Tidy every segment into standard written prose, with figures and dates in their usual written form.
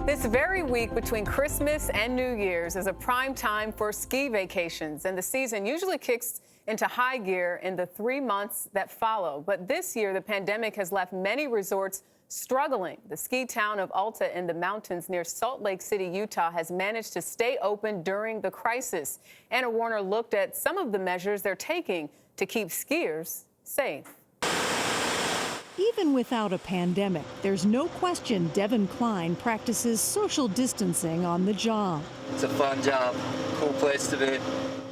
This very week between Christmas and New Year's is a prime time for ski vacations, and the season usually kicks into high gear in the 3 months that follow. But this year, the pandemic has left many resorts struggling. The ski town of Alta in the mountains near Salt Lake City, Utah, has managed to stay open during the crisis. Anna Werner looked at some of the measures they're taking to keep skiers safe. Even without a pandemic, there's no question Devin Klein practices social distancing on the job. It's a fun job, cool place to be.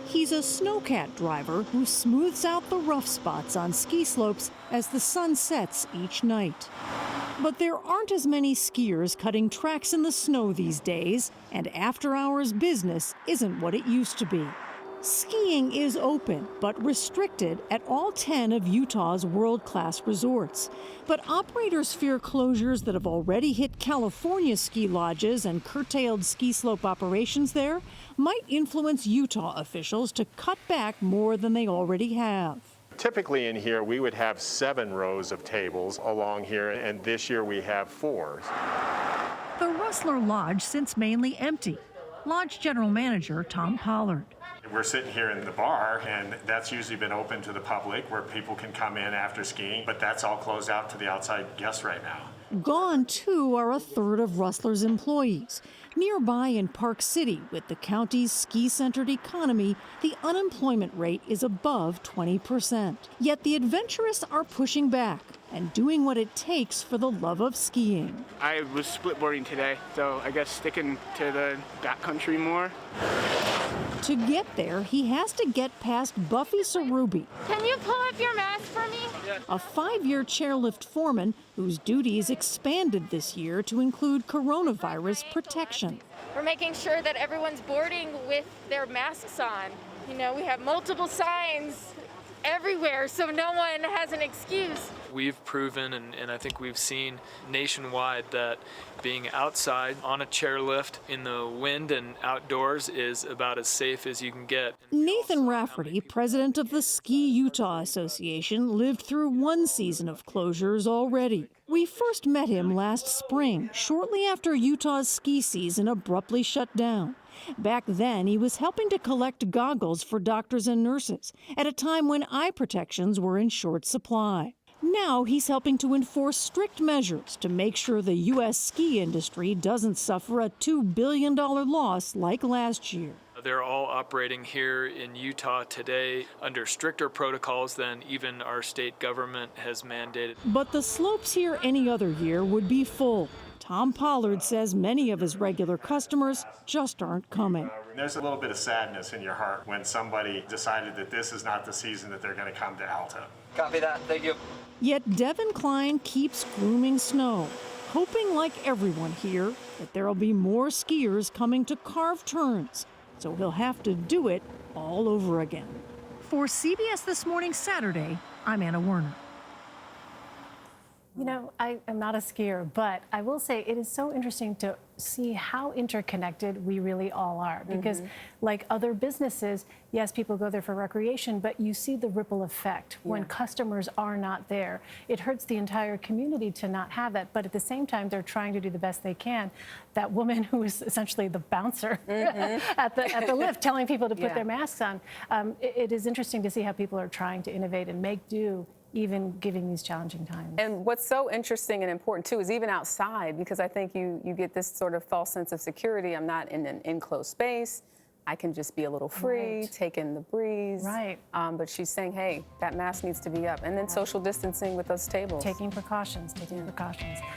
He's a snowcat driver who smooths out the rough spots on ski slopes as the sun sets each night. But there aren't as many skiers cutting tracks in the snow these days, and after-hours business isn't what it used to be. Skiing is open, but restricted at all 10 of Utah's world-class resorts. But operators fear closures that have already hit California ski lodges and curtailed ski slope operations there might influence Utah officials to cut back more than they already have. Typically in here, we would have 7 rows of tables along here, and this year we have 4. The Rustler Lodge sits mainly empty. Lodge General Manager Tom Pollard. We're sitting here in the bar, and that's usually been open to the public where people can come in after skiing, but that's all closed out to the outside guests right now. Gone, too, are a third of Rustler's employees. Nearby in Park City, with the county's ski-centered economy, the unemployment rate is above 20%. Yet the adventurous are pushing back and doing what it takes for the love of skiing. I was splitboarding today, so I guess sticking to the backcountry more. To get there, he has to get past Buffy Sarubi. Can you pull up your mask for me? A 5-year chairlift foreman whose duties expanded this year to include coronavirus protection. We're making sure that everyone's boarding with their masks on. You know, we have multiple signs everywhere, so no one has an excuse. We've proven, and I think we've seen nationwide, that being outside on a chairlift in the wind and outdoors is about as safe as you can get. Nathan Rafferty, president of the Ski Utah Association, lived through 1 season of closures already. We first met him last spring, shortly after Utah's ski season abruptly shut down. Back then, he was helping to collect goggles for doctors and nurses at a time when eye protections were in short supply. Now he's helping to enforce strict measures to make sure the U.S. ski industry doesn't suffer a $2 billion loss like last year. They're all operating here in Utah today under stricter protocols than even our state government has mandated. But the slopes here any other year would be full. Tom Pollard says many of his regular customers just aren't coming. There's a little bit of sadness in your heart when somebody decided that this is not the season that they're going to come to Alta. Copy that, thank you. Yet Devin Klein keeps grooming snow, hoping, like everyone here, that there'll be more skiers coming to carve turns, so he'll have to do it all over again. For CBS This Morning Saturday, I'm Anna Werner. You know, I am not a skier, but I will say it is so interesting to see how interconnected we really all are. Because like other businesses, yes, people go there for recreation, but you see the ripple effect when customers are not there. It hurts the entire community to not have that, but at the same time, they're trying to do the best they can. That woman who is essentially the bouncer at the lift telling people to put their masks on, it is interesting to see how people are trying to innovate and make do even giving these challenging times. And what's so interesting and important, too, is even outside, because I think you get this sort of false sense of security. I'm not in an enclosed space. I can just be a little free, take in the breeze. Right. But she's saying, hey, that mask needs to be up. And then social distancing with those tables. Taking precautions, taking precautions.